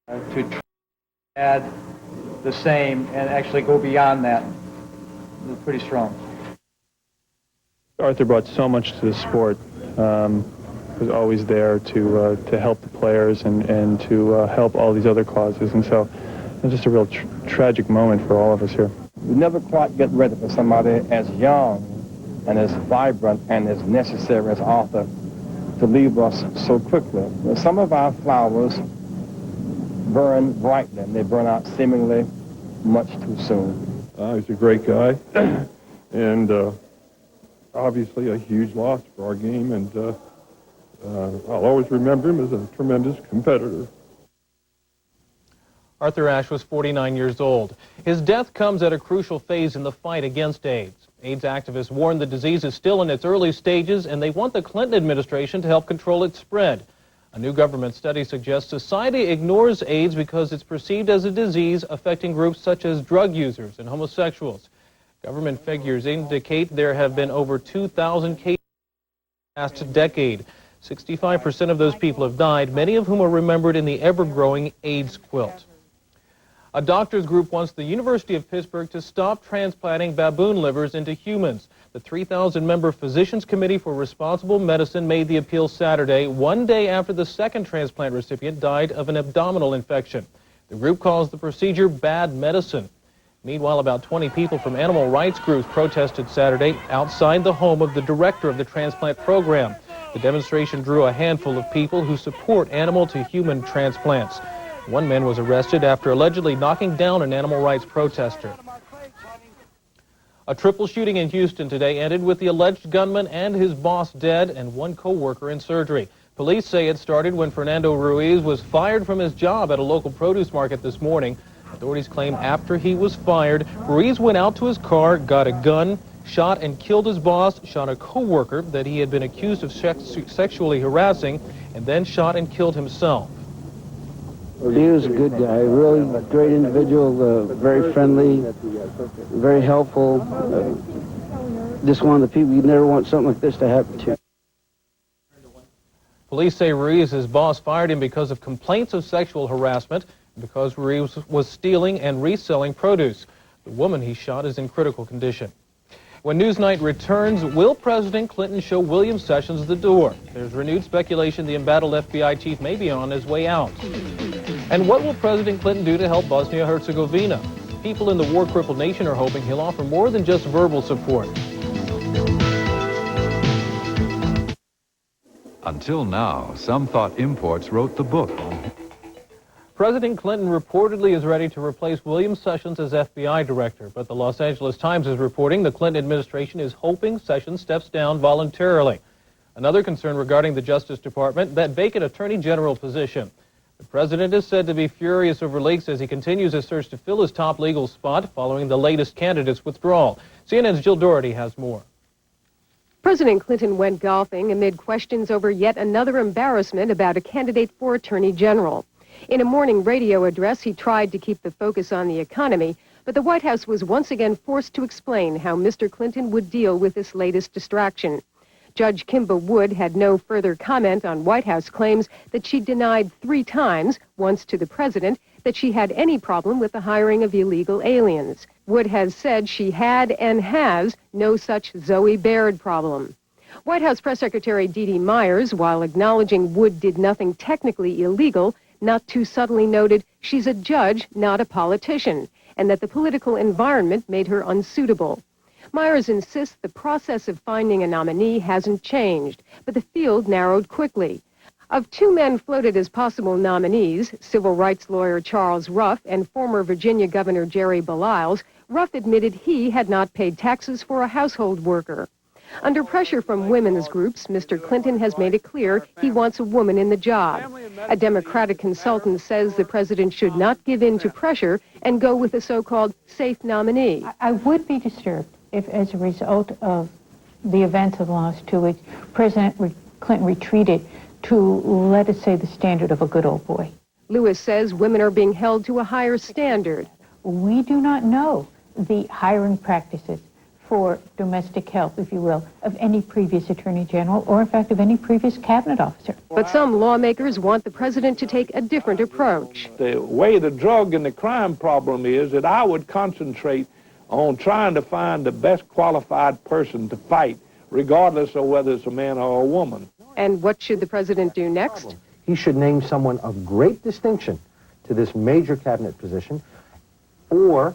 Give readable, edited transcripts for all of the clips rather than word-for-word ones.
to try to add the same and actually go beyond that. They're pretty strong. Arthur brought so much to the sport. Was always there to help the players and to help all these other causes, and so it's just a real tragic moment for all of us here. We never quite get ready for somebody as young and as vibrant and as necessary as Arthur to leave us so quickly. Some of our flowers burn brightly, and they burn out seemingly much too soon. He's a great guy, and obviously a huge loss for our game, and I'll always remember him as a tremendous competitor. Arthur Ashe was 49 years old. His death comes at a crucial phase in the fight against AIDS. AIDS activists warn the disease is still in its early stages, and they want the Clinton administration to help control its spread. A new government study suggests society ignores AIDS because it's perceived as a disease affecting groups such as drug users and homosexuals. Government figures indicate there have been over 2,000 cases in the past decade. 65% of those people have died, many of whom are remembered in the ever-growing AIDS quilt. A doctors group wants the University of Pittsburgh to stop transplanting baboon livers into humans. The 3,000-member Physicians Committee for Responsible Medicine made the appeal Saturday, one day after the second transplant recipient died of an abdominal infection. The group calls the procedure bad medicine. Meanwhile, about 20 people from animal rights groups protested Saturday outside the home of the director of the transplant program. The demonstration drew a handful of people who support animal-to-human transplants. One man was arrested after allegedly knocking down an animal rights protester. A triple shooting in Houston today ended with the alleged gunman and his boss dead and one co-worker in surgery. Police say it started when Fernando Ruiz was fired from his job at a local produce market this morning. Authorities claim after he was fired, Ruiz went out to his car, got a gun, shot and killed his boss, shot a co-worker that he had been accused of sexually harassing, and then shot and killed himself. He was a good guy, really great individual, very friendly, very helpful. Just one of the people you'd never want something like this to happen to. Police say Ruiz's boss fired him because of complaints of sexual harassment and because Ruiz was stealing and reselling produce. The woman he shot is in critical condition. When Newsnight returns, will President Clinton show William Sessions the door? There's renewed speculation the embattled FBI chief may be on his way out. And what will President Clinton do to help Bosnia-Herzegovina? People in the war-crippled nation are hoping he'll offer more than just verbal support. Until now, some thought imports wrote the book. President Clinton reportedly is ready to replace William Sessions as FBI director, but the Los Angeles Times is reporting the Clinton administration is hoping Sessions steps down voluntarily. Another concern regarding the Justice Department, that vacant Attorney General position. The president is said to be furious over leaks as he continues his search to fill his top legal spot following the latest candidate's withdrawal. CNN's Jill Doherty has more. President Clinton went golfing amid questions over yet another embarrassment about a candidate for Attorney General. In a morning radio address, he tried to keep the focus on the economy, but the White House was once again forced to explain how Mr. Clinton would deal with this latest distraction. Judge Kimba Wood had no further comment on White House claims that she denied 3 times, once to the president, that she had any problem with the hiring of illegal aliens. Wood has said she had and has no such Zoe Baird problem. White House Press Secretary Dee Dee Myers, while acknowledging Wood did nothing technically illegal, not too subtly noted she's a judge, not a politician, and that the political environment made her unsuitable. Myers insists the process of finding a nominee hasn't changed, but the field narrowed quickly. Of 2 men floated as possible nominees, civil rights lawyer Charles Ruff and former Virginia Governor Jerry Baliles, Ruff admitted he had not paid taxes for a household worker. Under pressure from women's groups, Mr. Clinton has made it clear he wants a woman in the job. A Democratic consultant says the president should not give in to pressure and go with a so-called safe nominee. I would be disturbed if, as a result of the events of the last 2 weeks, President Clinton retreated to, let us say, the standard of a good old boy. Lewis says women are being held to a higher standard. We do not know the hiring practices for domestic help, if you will, of any previous Attorney General or, in fact, of any previous cabinet officer. But some lawmakers want the president to take a different approach. The way the drug and the crime problem is that I would concentrate on trying to find the best qualified person to fight, regardless of whether it's a man or a woman. And what should the president do next? He should name someone of great distinction to this major cabinet position, or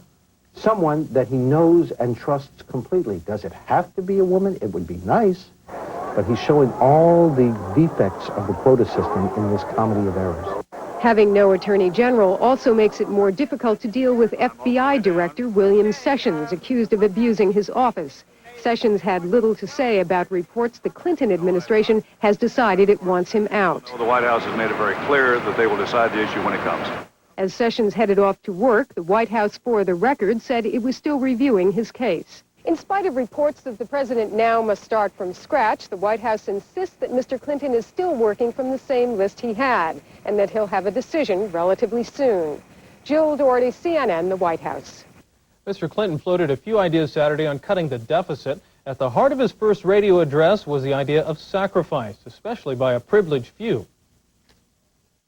someone that he knows and trusts completely. Does it have to be a woman? It would be nice, but he's showing all the defects of the quota system in this comedy of errors. Having no attorney general also makes it more difficult to deal with FBI Director William Sessions, accused of abusing his office. Sessions had little to say about reports the Clinton administration has decided it wants him out. The White House has made it very clear that they will decide the issue when it comes. As Sessions headed off to work, the White House, for the record, said it was still reviewing his case. In spite of reports that the president now must start from scratch, the White House insists that Mr. Clinton is still working from the same list he had, and that he'll have a decision relatively soon. Jill Doherty, CNN, the White House. Mr. Clinton floated a few ideas Saturday on cutting the deficit. At the heart of his first radio address was the idea of sacrifice, especially by a privileged few.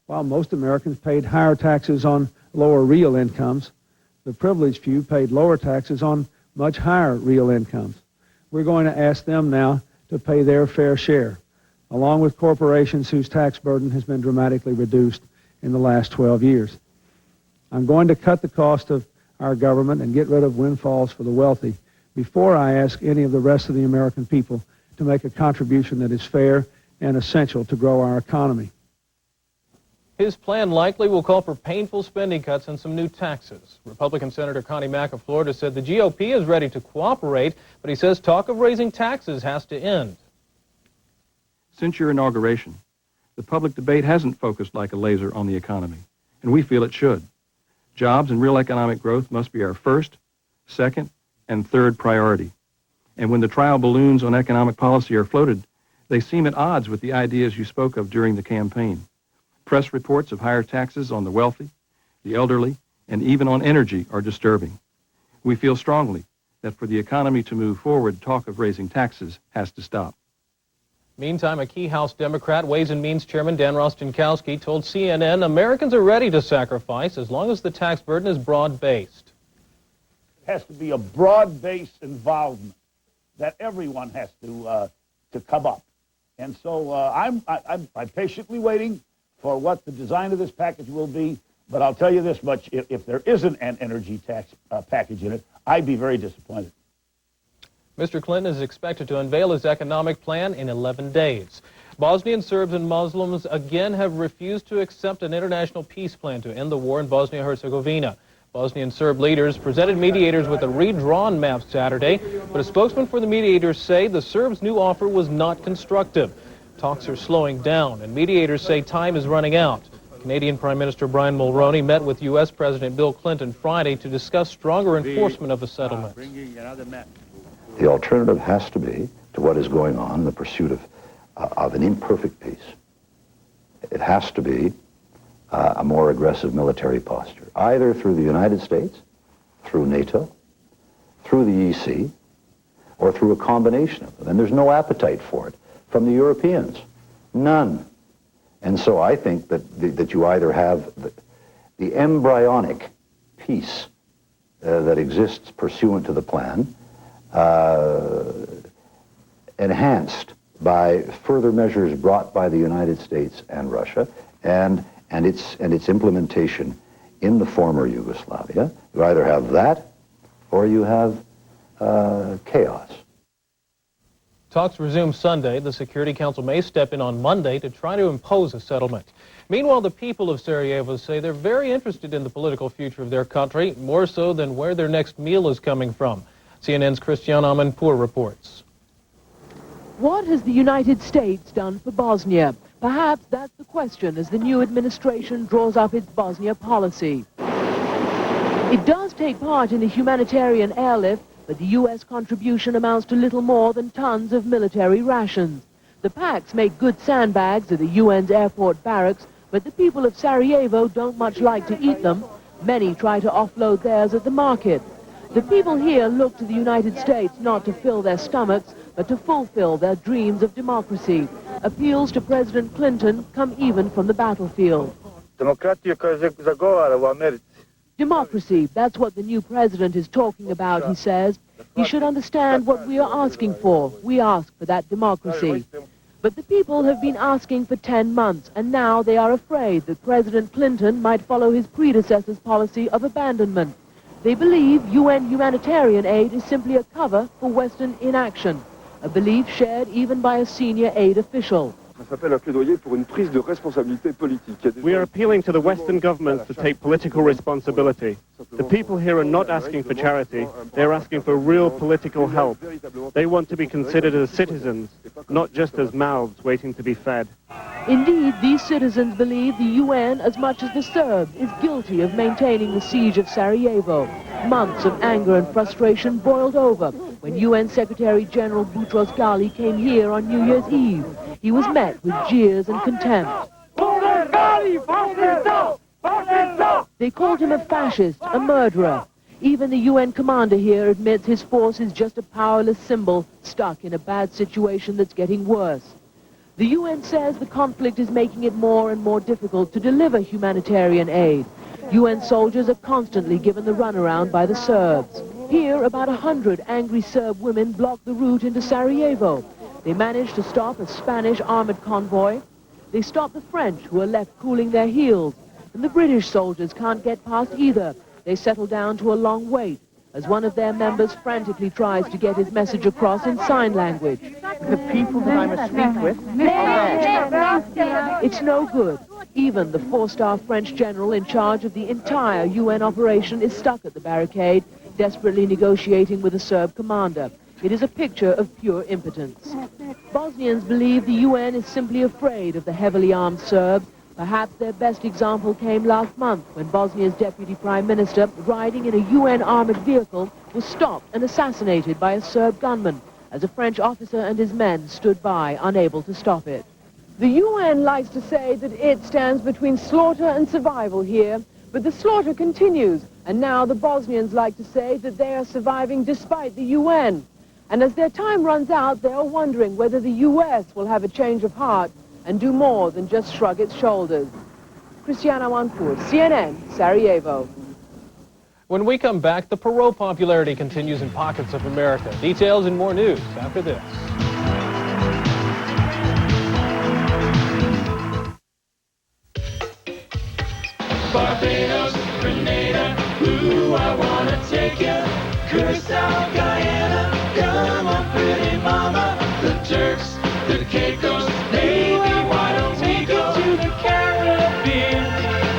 While most Americans paid higher taxes on lower real incomes, the privileged few paid lower taxes on much higher real incomes. We're going to ask them now to pay their fair share, along with corporations whose tax burden has been dramatically reduced in the last 12 years. I'm going to cut the cost of our government and get rid of windfalls for the wealthy before I ask any of the rest of the American people to make a contribution that is fair and essential to grow our economy. His plan likely will call for painful spending cuts and some new taxes. Republican Senator Connie Mack of Florida said the GOP is ready to cooperate, but he says talk of raising taxes has to end. Since your inauguration, the public debate hasn't focused like a laser on the economy, and we feel it should. Jobs and real economic growth must be our first, second, and third priority. And when the trial balloons on economic policy are floated, they seem at odds with the ideas you spoke of during the campaign. Press reports of higher taxes on the wealthy, the elderly, and even on energy are disturbing. We feel strongly that for the economy to move forward, talk of raising taxes has to stop. Meantime, a key House Democrat, Ways and Means Chairman Dan Rostenkowski, told CNN Americans are ready to sacrifice as long as the tax burden is broad-based. It has to be a broad-based involvement that everyone has to come up. And so I'm patiently waiting for what the design of this package will be. But I'll tell you this much, if there isn't an energy tax package in it, I'd be very disappointed. Mr. Clinton is expected to unveil his economic plan in 11 days. Bosnian Serbs and Muslims again have refused to accept an international peace plan to end the war in Bosnia-Herzegovina. Bosnian Serb leaders presented mediators with a redrawn map Saturday, but a spokesman for the mediators say the Serbs' new offer was not constructive. Talks are slowing down, and mediators say time is running out. Canadian Prime Minister Brian Mulroney met with U.S. President Bill Clinton Friday to discuss stronger enforcement of the settlement. The alternative has to be to what is going on, the pursuit of an imperfect peace. It has to be a more aggressive military posture, either through the United States, through NATO, through the EC, or through a combination of them. And there's no appetite for it from the Europeans. None. And so I think that you either have the embryonic peace that exists pursuant to the plan, enhanced by further measures brought by the United States and Russia, and its implementation in the former Yugoslavia. You either have that, or you have chaos. Talks resume Sunday. The Security Council may step in on Monday to try to impose a settlement. Meanwhile, the people of Sarajevo say they're very interested in the political future of their country, more so than where their next meal is coming from. CNN's Christiane Amanpour reports. What has the United States done for Bosnia? Perhaps that's the question as the new administration draws up its Bosnia policy. It does take part in a humanitarian airlift, but the U.S. contribution amounts to little more than tons of military rations. The packs make good sandbags at the UN's airport barracks, but the people of Sarajevo don't much like to eat them. Many try to offload theirs at the market. The people here look to the United States not to fill their stomachs, but to fulfill their dreams of democracy. Appeals to President Clinton come even from the battlefield. Democracy, that's what the new president is talking about, he says. He should understand what we are asking for. We ask for that democracy. But the people have been asking for 10 months, and now they are afraid that President Clinton might follow his predecessor's policy of abandonment. They believe UN humanitarian aid is simply a cover for Western inaction, a belief shared even by a senior aid official. We are appealing to the Western governments to take political responsibility. The people here are not asking for charity, they are asking for real political help. They want to be considered as citizens, not just as mouths waiting to be fed. Indeed, these citizens believe the UN, as much as the Serbs, is guilty of maintaining the siege of Sarajevo. Months of anger and frustration boiled over when UN Secretary General Boutros Ghali came here on New Year's Eve. He was met with jeers and contempt. They called him a fascist, a murderer. Even the UN commander here admits his force is just a powerless symbol stuck in a bad situation that's getting worse. The UN says the conflict is making it more and more difficult to deliver humanitarian aid. UN soldiers are constantly given the runaround by the Serbs. Here, about 100 angry Serb women block the route into Sarajevo. They managed to stop a Spanish armored convoy. They stop the French, who are left cooling their heels. And the British soldiers can't get past either. They settle down to a long wait as one of their members frantically tries to get his message across in sign language. The people that I must speak with. It's no good. Even the four-star French general in charge of the entire UN operation is stuck at the barricade, desperately negotiating with a Serb commander. It is a picture of pure impotence. Bosnians believe the UN is simply afraid of the heavily armed Serbs. Perhaps their best example came last month when Bosnia's deputy prime minister, riding in a UN armored vehicle, was stopped and assassinated by a Serb gunman as a French officer and his men stood by, unable to stop it. The UN likes to say that it stands between slaughter and survival here, but the slaughter continues, and now the Bosnians like to say that they are surviving despite the UN. And as their time runs out, they are wondering whether the US will have a change of heart and do more than just shrug its shoulders. Cristiana Wanpour, CNN, Sarajevo. When we come back, the Perot popularity continues in pockets of America. Details and more news after this. Barbados, Grenada, ooh, I wanna take ya. Curacao, Guyana, come on, pretty mama. The Turks, the Caicos, baby, why don't we go to the Caribbean?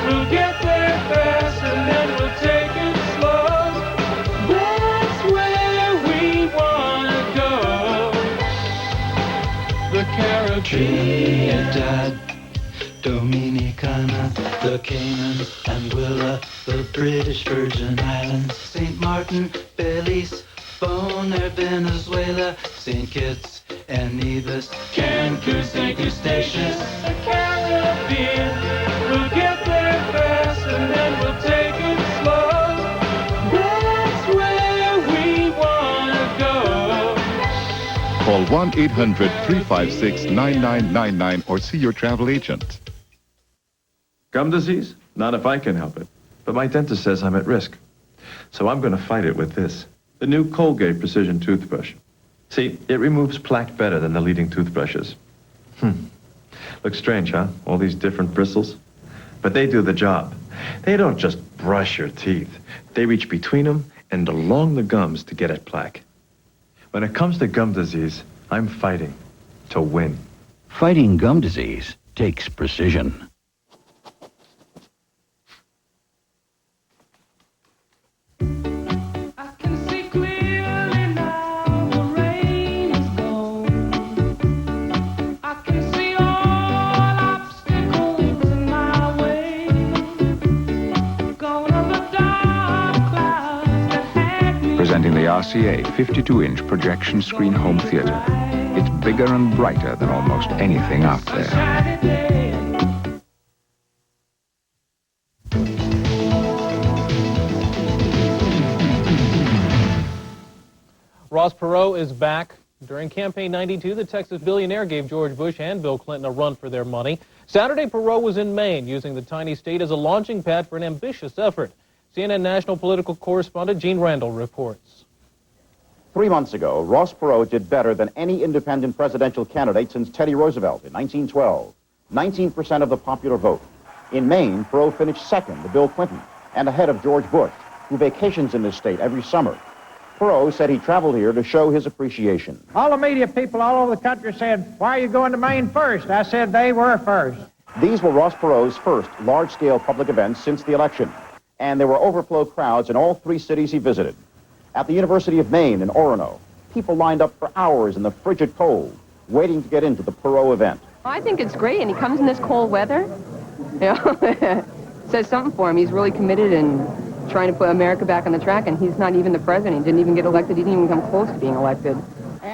We'll get there fast and then we'll take it slow. That's where we wanna go. The Caribbean. Trinidad, Dominicana, the Cayman, Anguilla, the British Virgin Islands, St. Martin, Belize, Bonaire, Venezuela, St. Kitts and Nevis, Cancun, St. Eustatius, the Caribbean. We'll get there fast and then we'll take it slow. That's where we wanna go. Call 1-800-356-9999 or see your travel agent. Gum disease? Not if I can help it. But my dentist says I'm at risk. So I'm going to fight it with this. The new Colgate Precision Toothbrush. See, it removes plaque better than the leading toothbrushes. Looks strange, huh? All these different bristles. But they do the job. They don't just brush your teeth. They reach between them and along the gums to get at plaque. When it comes to gum disease, I'm fighting to win. Fighting gum disease takes precision. Presenting the RCA 52-inch projection screen home theater. It's bigger and brighter than almost anything out there. Ross Perot is back. During Campaign 92, the Texas billionaire gave George Bush and Bill Clinton a run for their money. Saturday, Perot was in Maine, using the tiny state as a launching pad for an ambitious effort. CNN national political correspondent Gene Randall reports. 3 months ago, Ross Perot did better than any independent presidential candidate since Teddy Roosevelt in 1912. 19% of the popular vote. In Maine, Perot finished second to Bill Clinton and ahead of George Bush, who vacations in this state every summer. Perot said he traveled here to show his appreciation. All the media people all over the country said, "Why are you going to Maine first?" I said they were first. These were Ross Perot's first large-scale public events since the election, and there were overflow crowds in all 3 cities he visited. At the University of Maine in Orono, people lined up for hours in the frigid cold, waiting to get into the Perot event. I think it's great, and he comes in this cold weather. Says something for him. He's really committed and trying to put America back on the track, and he's not even the president. He didn't even get elected. He didn't even come close to being elected.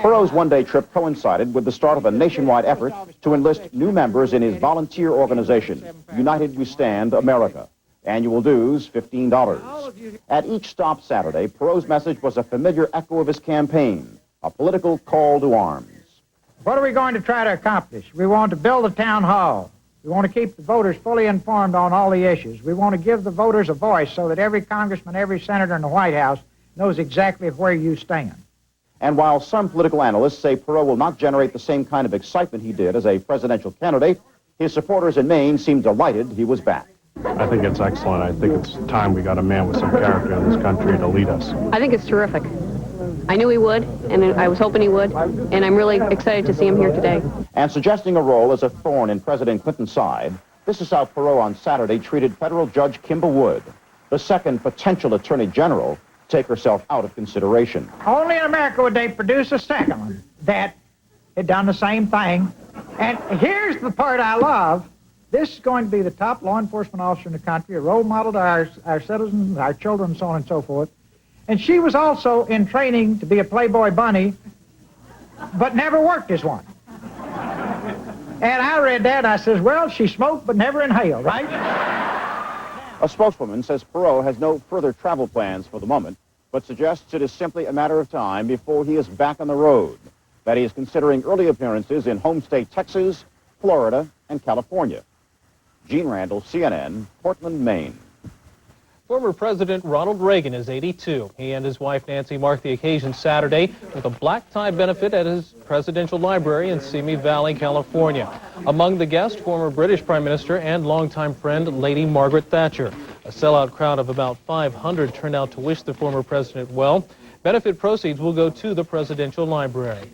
Perot's one-day trip coincided with the start of a nationwide effort to enlist new members in his volunteer organization, United We Stand America. Annual dues, $15. At each stop Saturday, Perot's message was a familiar echo of his campaign, a political call to arms. What are we going to try to accomplish? We want to build a town hall. We want to keep the voters fully informed on all the issues. We want to give the voters a voice so that every congressman, every senator in the White House knows exactly where you stand. And while some political analysts say Perot will not generate the same kind of excitement he did as a presidential candidate, his supporters in Maine seem delighted he was back. I think it's excellent. I think it's time we got a man with some character in this country to lead us. I think it's terrific. I knew he would, and I was hoping he would, and I'm really excited to see him here today. And suggesting a role as a thorn in President Clinton's side, this is how Perot on Saturday treated federal Judge Kimba Wood, the second potential attorney general to take herself out of consideration. Only in America would they produce a second one that had done the same thing. And here's the part I love. This is going to be the top law enforcement officer in the country, a role model to our citizens, our children, so on and so forth. And she was also in training to be a Playboy bunny, but never worked as one. And I read that, I says, well, she smoked but never inhaled, right? A spokeswoman says Perot has no further travel plans for the moment, but suggests it is simply a matter of time before he is back on the road, that he is considering early appearances in home state Texas, Florida, and California. Gene Randall, CNN, Portland, Maine. Former President Ronald Reagan is 82. He and his wife Nancy marked the occasion Saturday with a black tie benefit at his presidential library in Simi Valley, California. Among the guests, former British Prime Minister and longtime friend Lady Margaret Thatcher. A sellout crowd of about 500 turned out to wish the former president well. Benefit proceeds will go to the presidential library.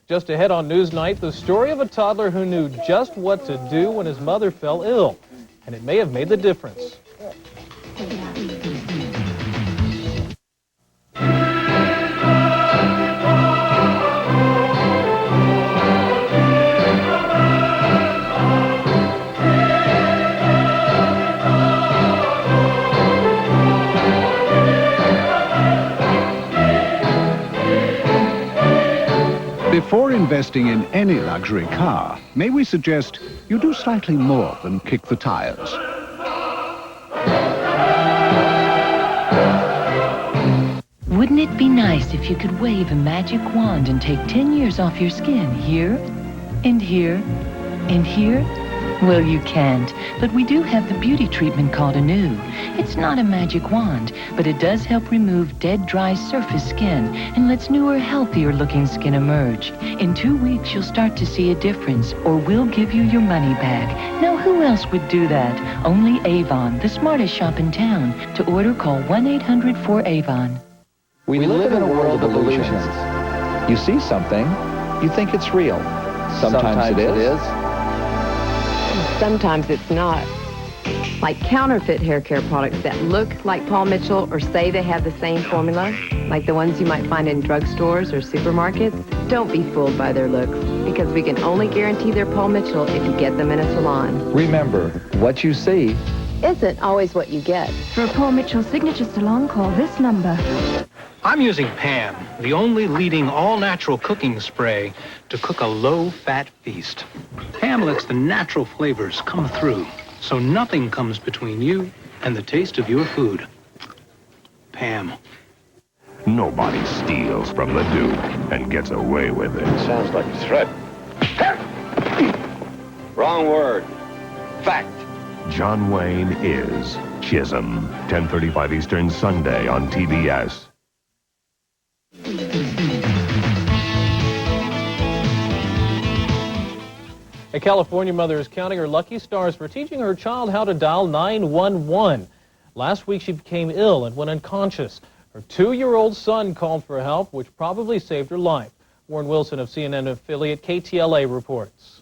Just ahead on Newsnight, the story of a toddler who knew just what to do when his mother fell ill, and it may have made the difference. Before investing in any luxury car, may we suggest you do slightly more than kick the tires. Wouldn't it be nice if you could wave a magic wand and take 10 years off your skin here, and here, and here? Well, you can't, but we do have the beauty treatment called Anew. It's not a magic wand, but it does help remove dead, dry surface skin and lets newer, healthier-looking skin emerge. In 2 weeks, you'll start to see a difference, or we'll give you your money back. Now, who else would do that? Only Avon, the smartest shop in town. To order, call 1-800-4AVON. We live in a world of illusions. You see something, you think it's real. Sometimes it is. Sometimes it's not. Like counterfeit hair care products that look like Paul Mitchell or say they have the same formula, like the ones you might find in drugstores or supermarkets. Don't be fooled by their looks, because we can only guarantee they're Paul Mitchell if you get them in a salon. Remember, what you see isn't always what you get. For a Paul Mitchell signature salon, call this number. I'm using Pam, the only leading all-natural cooking spray to cook a low-fat feast. Pam lets the natural flavors come through, so nothing comes between you and the taste of your food. Pam. Nobody steals from the Duke and gets away with it. Sounds like a threat. Wrong word. Fact. John Wayne is Chisholm. 10:35 Eastern, Sunday on TBS. A California mother is counting her lucky stars for teaching her child how to dial 911. Last week she became ill and went unconscious. Her 2-year-old son called for help, which probably saved her life. Warren Wilson of CNN affiliate KTLA reports.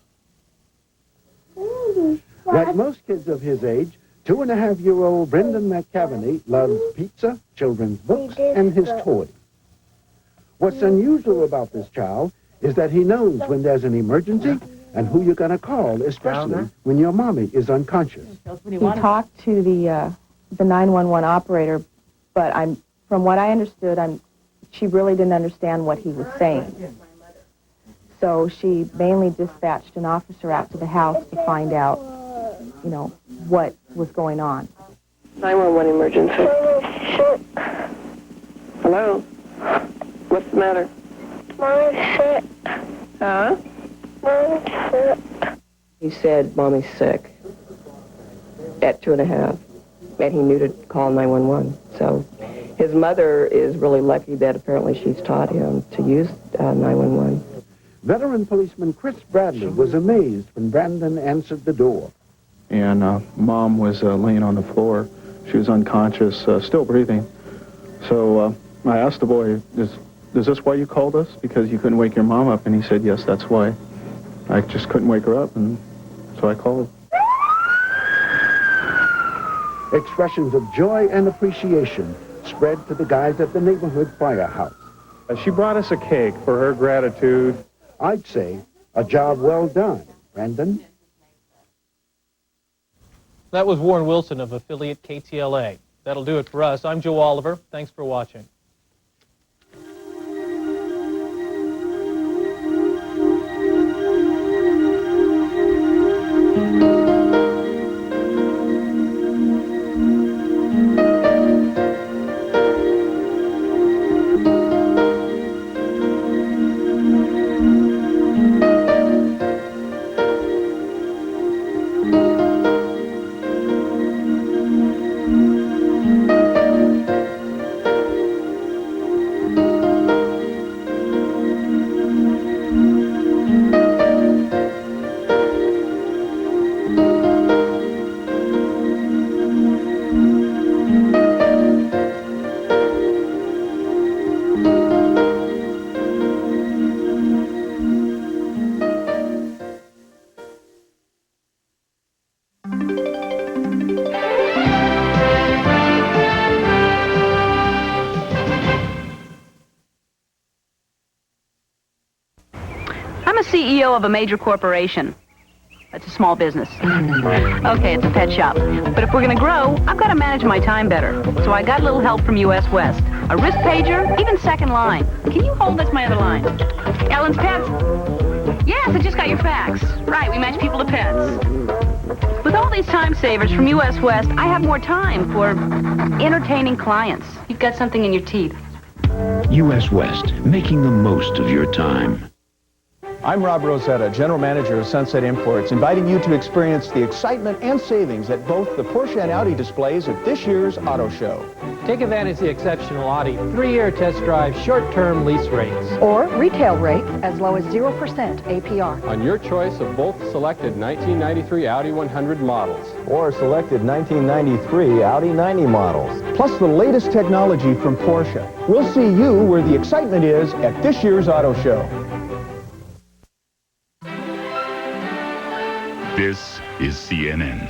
Like most kids of his age, 2.5-year-old Brendan McCaveny loves pizza, children's books, and his toys. What's unusual about this child is that he knows when there's an emergency and who you're going to call, especially when your mommy is unconscious. He talked to the 911 operator, but from what I understood, she really didn't understand what he was saying. So she mainly dispatched an officer out to the house to find out, what was going on. 911 emergency. Hello? What's the matter? Mommy's sick. Huh? Mommy's sick. He said, Mommy's sick at 2.5, and he knew to call 911. So his mother is really lucky that apparently she's taught him to use 911. Veteran policeman Chris Bradley was amazed when Brandon answered the door. And Mom was laying on the floor. She was unconscious, still breathing. So I asked the boy, is this why you called us? Because you couldn't wake your mom up? And he said, yes, that's why. I just couldn't wake her up, and so I called. Expressions of joy and appreciation spread to the guys at the neighborhood firehouse. She brought us a cake for her gratitude. I'd say a job well done, Brandon. That was Warren Wilson of affiliate KTLA. That'll do it for us. I'm Joe Oliver. Thanks for watching. I'm a CEO of a major corporation. It's a small business. Okay, it's a pet shop. But if we're going to grow, I've got to manage my time better. So I got a little help from US West. A risk pager, even second line. Can you hold? That's my other line. Ellen's Pets? Yes, I just got your fax. Right, we match people to pets. With all these time savers from US West, I have more time for entertaining clients. You've got something in your teeth. US West, making the most of your time. I'm Rob Rosetta, General Manager of Sunset Imports, inviting you to experience the excitement and savings at both the Porsche and Audi displays at this year's Auto Show. Take advantage of the exceptional Audi 3-year test drive short-term lease rates. Or retail rates as low as 0% APR. On your choice of both selected 1993 Audi 100 models. Or selected 1993 Audi 90 models. Plus the latest technology from Porsche. We'll see you where the excitement is at this year's Auto Show. This is CNN.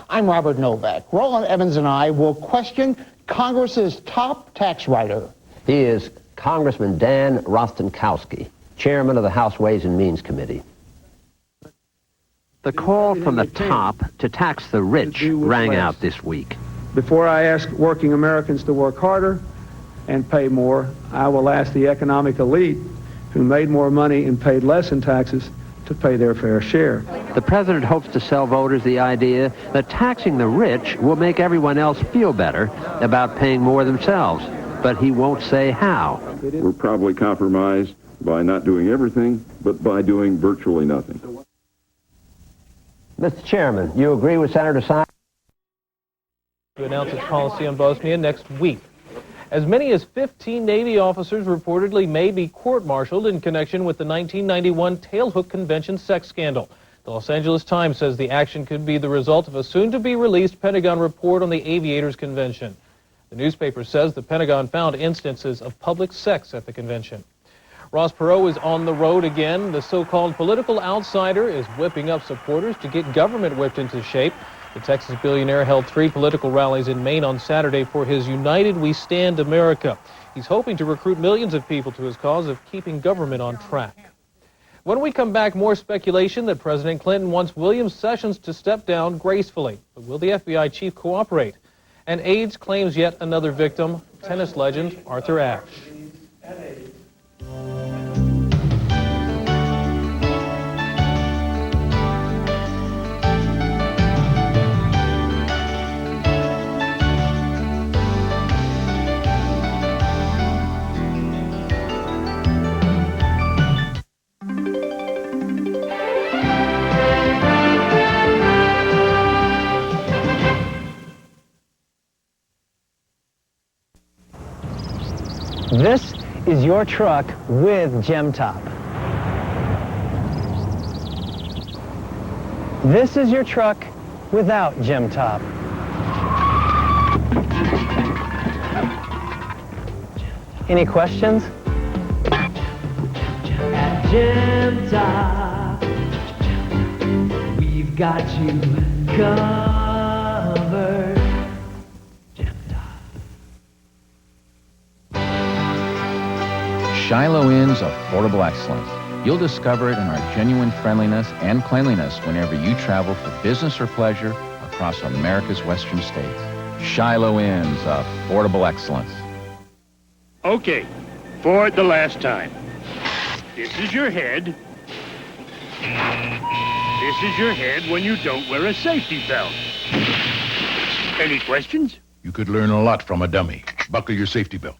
I'm Robert Novak. Roland Evans and I will question Congress's top tax writer. He is Congressman Dan Rostenkowski, chairman of the House Ways and Means Committee. The call from the top to tax the rich rang out this week. Before I ask working Americans to work harder and pay more, I will ask the economic elite who made more money and paid less in taxes to pay their fair share. The president hopes to sell voters the idea that taxing the rich will make everyone else feel better about paying more themselves, but he won't say how. We're probably compromised by not doing everything, but by doing virtually nothing. Mr. Chairman, you agree with Senator Simon? To announce its policy on Bosnia next week. As many as 15 Navy officers reportedly may be court-martialed in connection with the 1991 Tailhook Convention sex scandal. The Los Angeles Times says the action could be the result of a soon-to-be-released Pentagon report on the Aviators Convention. The newspaper says the Pentagon found instances of public sex at the convention. Ross Perot is on the road again. The so-called political outsider is whipping up supporters to get government whipped into shape. The Texas billionaire held 3 political rallies in Maine on Saturday for his United We Stand America. He's hoping to recruit millions of people to his cause of keeping government on track. When we come back, more speculation that President Clinton wants William Sessions to step down gracefully. But will the FBI chief cooperate? And AIDS claims yet another victim, tennis legend Arthur Ashe. This is your truck with Gem Top. This is your truck without Gem Top. Any questions? At Gem Top, we've got you covered. Shiloh Inn's affordable excellence. You'll discover it in our genuine friendliness and cleanliness whenever you travel for business or pleasure across America's western states. Shiloh Inn's affordable excellence. Okay, for the last time. This is your head. This is your head when you don't wear a safety belt. Any questions? You could learn a lot from a dummy. Buckle your safety belt.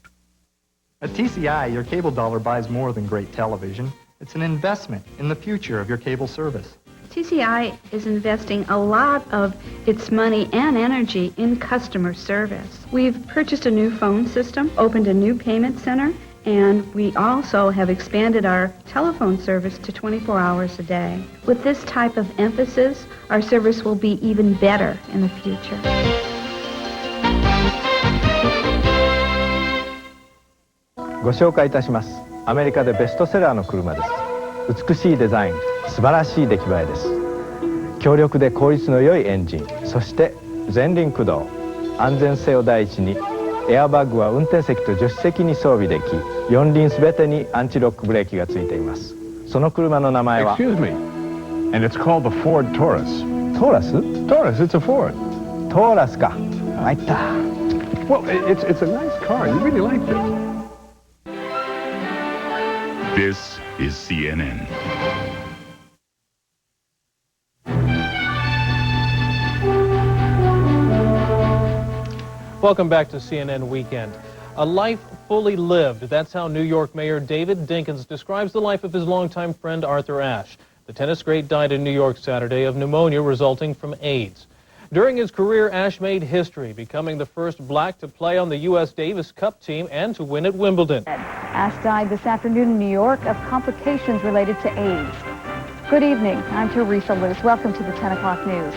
At TCI, your cable dollar buys more than great television. It's an investment in the future of your cable service. TCI is investing a lot of its money and energy in customer service. We've purchased a new phone system, opened a new payment center, and we also have expanded our telephone service to 24 hours a day. With this type of emphasis, our service will be even better in the future. ご紹介いたします。アメリカでベストセラーの車です。美しいデザイン、素晴らしい出来栄えです。強力で効率の良いエンジン、そして前輪駆動、安全性を第一に、エアバッグは運転席と助手席に装備でき、4輪すべてにアンチロックブレーキがついています。その車の名前は Excuse me. And it's called the Ford Taurus. Taurus? Taurus, it's a Ford. Taurus か。入った。Well, it's a nice car. You really like this. This is CNN. Welcome back to CNN Weekend. A life fully lived. That's how New York Mayor David Dinkins describes the life of his longtime friend Arthur Ashe. The tennis great died in New York Saturday of pneumonia resulting from AIDS. During his career, Ashe made history, becoming the first black to play on the U.S. Davis Cup team and to win at Wimbledon. Ashe died this afternoon in New York of complications related to AIDS. Good evening. I'm Teresa Luce. Welcome to the 10 o'clock news.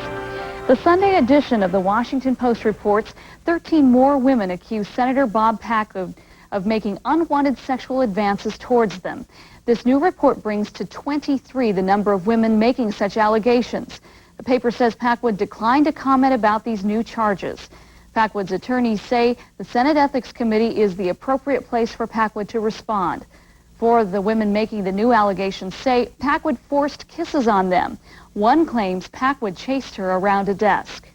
The Sunday edition of the Washington Post reports 13 more women accuse Senator Bob Packwood of making unwanted sexual advances towards them. This new report brings to 23 the number of women making such allegations. The paper says Packwood declined to comment about these new charges. Packwood's attorneys say the Senate Ethics Committee is the appropriate place for Packwood to respond. Four of the women making the new allegations say Packwood forced kisses on them. One claims Packwood chased her around a desk.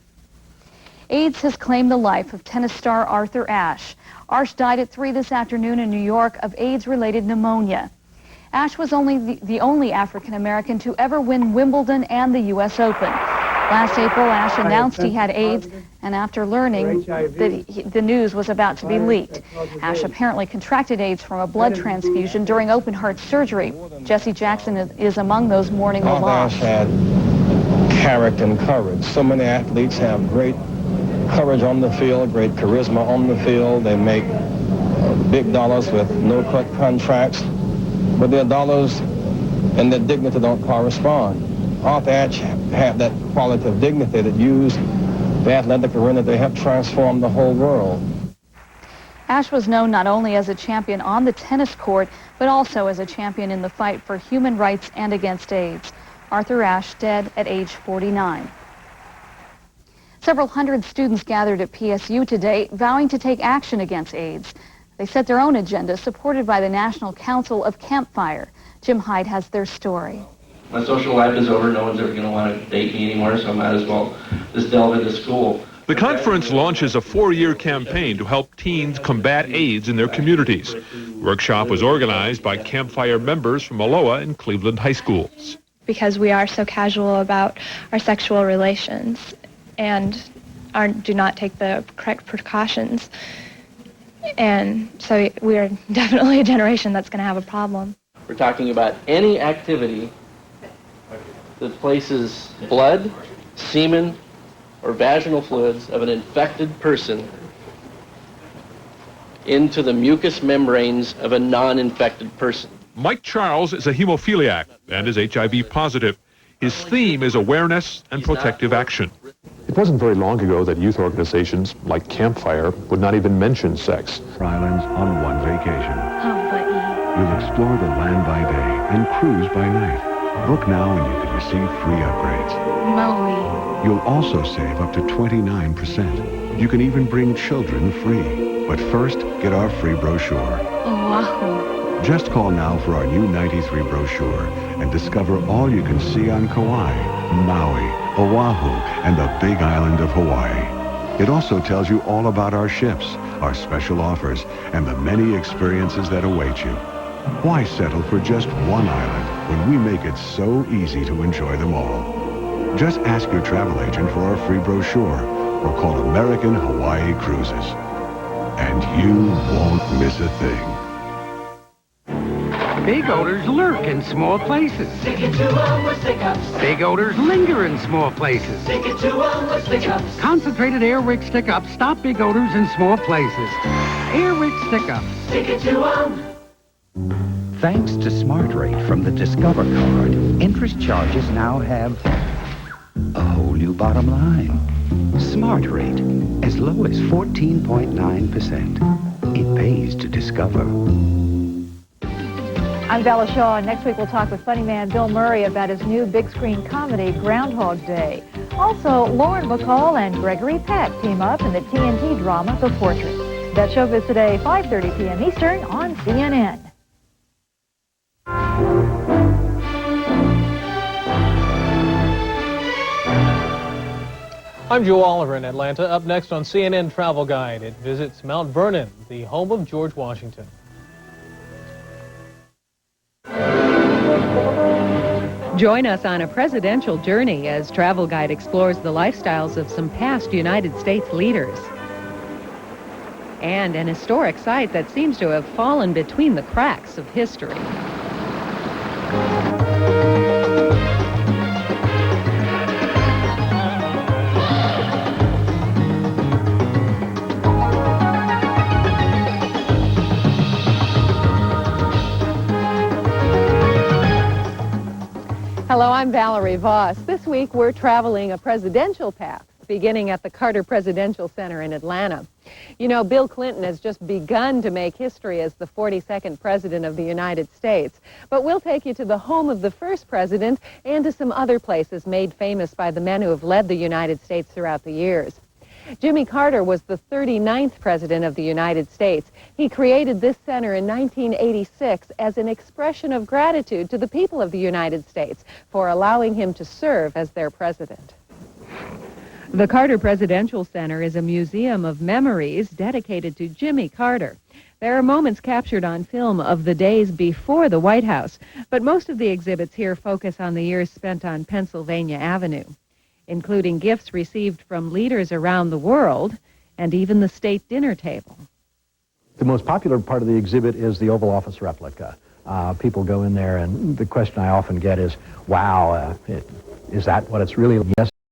AIDS has claimed the life of tennis star Arthur Ashe. Ashe died at 3 this afternoon in New York of AIDS-related pneumonia. Ashe was the only African-American to ever win Wimbledon and the U.S. Open. Last April, Ashe announced he had AIDS, and after learning that the news was about to be leaked. Ashe apparently contracted AIDS from a blood transfusion during open-heart surgery. Jesse Jackson is among those mourning the loss. Ashe had character and courage. So many athletes have great courage on the field, great charisma on the field. They make big dollars with no-cut contracts, but their dollars and their dignity don't correspond. Arthur Ashe had that quality of dignity that used the athletic arena to help transform the whole world. Ashe was known not only as a champion on the tennis court, but also as a champion in the fight for human rights and against AIDS. Arthur Ashe dead at age 49. Several hundred students gathered at PSU today, vowing to take action against AIDS. They set their own agenda, supported by the National Council of Campfire. Jim Hyde has their story. My social life is over. No one's ever going to want to date me anymore, so I might as well just delve into school. The conference launches a 4-year campaign to help teens combat AIDS in their communities. The workshop was organized by Campfire members from Aloha and Cleveland high schools. Because we are so casual about our sexual relations and do not take the correct precautions. And so we are definitely a generation that's going to have a problem. We're talking about any activity that places blood, semen, or vaginal fluids of an infected person into the mucous membranes of a non-infected person. Mike Charles is a hemophiliac and is HIV positive. His theme is awareness and protective action. It wasn't very long ago that youth organizations like Campfire would not even mention sex. Islands on one vacation. Oh, buddy. You'll explore the land by day and cruise by night. Book now and you can receive free upgrades. Maui. You'll also save up to 29%. You can even bring children free. But first, get our free brochure. Oahu. Just call now for our new 93 brochure and discover all you can see on Kauai, Maui, Oahu, and the Big Island of Hawaii. It also tells you all about our ships, our special offers, and the many experiences that await you. Why settle for just one island when we make it so easy to enjoy them all? Just ask your travel agent for our free brochure or call American Hawaii Cruises. And you won't miss a thing. Big odors lurk in small places. Big odors linger in small places. Concentrated Airwick Stick-Ups stop big odors in small places. Airwick Stick-Ups. Thanks to Smart Rate from the Discover card, interest charges now have a whole new bottom line. Smart Rate, as low as 14.9%. It pays to Discover. I'm Bella Shaw, and next week we'll talk with funny man Bill Murray about his new big screen comedy, Groundhog Day. Also, Lauren Bacall and Gregory Peck team up in the TNT drama, The Fortress. That's Showbiz Today, 5:30 p.m. Eastern on CNN. I'm Joe Oliver in Atlanta. Up next on CNN Travel Guide, it visits Mount Vernon, the home of George Washington. Join us on a presidential journey as Travel Guide explores the lifestyles of some past United States leaders. And an historic site that seems to have fallen between the cracks of history. Hello, I'm Valerie Voss. This week we're traveling a presidential path, beginning at the Carter Presidential Center in Atlanta. You know, Bill Clinton has just begun to make history as the 42nd President of the United States. But we'll take you to the home of the first president and to some other places made famous by the men who have led the United States throughout the years. Jimmy Carter was the 39th President of the United States. He created this center in 1986 as an expression of gratitude to the people of the United States for allowing him to serve as their president. The Carter Presidential Center is a museum of memories dedicated to Jimmy Carter. There are moments captured on film of the days before the White House, but most of the exhibits here focus on the years spent on Pennsylvania Avenue, including gifts received from leaders around the world and even the state dinner table. The most popular part of the exhibit is the Oval Office replica. People go in there, and the question I often get is, wow, is that what it's really? Yes,